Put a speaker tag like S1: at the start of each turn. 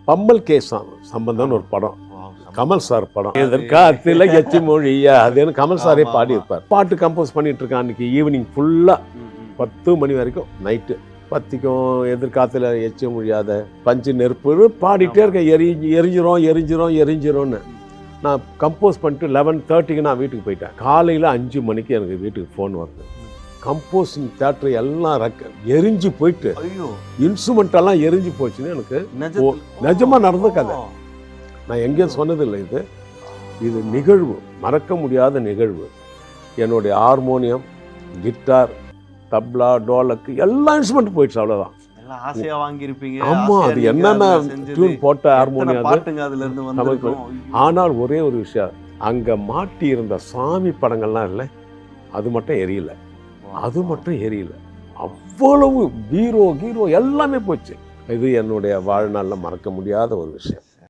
S1: Pammal case சம்பந்தம்னு ஒரு படம், Kamal sir படம். எதிர்காலத்தில் எச்சி மொழியா அதுன்னு கமல் சாரே பாடியிருப்பார். பாட்டு கம்போஸ் பண்ணிட்டு இருக்கான். அன்னைக்கு ஈவினிங் ஃபுல்லாக 10 மணி வரைக்கும், நைட்டு பத்திக்கும் எதிர்காலத்தில் எச்சி மொழியாத பஞ்சு நெருப்புன்னு பாடிட்டே இருக்கேன். எரிஞ்சிரோன்னு நான் கம்போஸ் பண்ணிட்டு 11:30க்கு நான் வீட்டுக்கு போயிட்டேன். காலையில் 5 மணிக்கு எனக்கு வீட்டுக்கு ஃபோன் வருது. கம்போசிங் தேட்டர் எல்லாம் எரிஞ்சு போயிட்டு, இன்ஸ்ட்ருமெண்டெல்லாம் எரிஞ்சு போச்சுன்னு எனக்கு நிஜமாக நடந்த கதை. நான் எங்கேயும் சொன்னதில்லை. இது நிகழ்வு, மறக்க முடியாத நிகழ்வு. என்னுடைய ஹார்மோனியம், கிட்டார், தப்லா, டோலக்கு எல்லா இன்ஸ்ட்ருமெண்ட் போயிடுச்சு. அவ்வளோதான். ஆமா, அது என்னென்ன டியூன் போட்ட ஹார்மோனியம். ஆனால் ஒரே ஒரு விஷயம், அங்கே மாட்டி இருந்த சாமி படங்கள்லாம் இல்லை, அது மட்டும் எரியல. அவ்வளவு பீரோ எல்லாமே போச்சு. இது என்னுடைய வாழ்நாளில் மறக்க முடியாத ஒரு விஷயம்.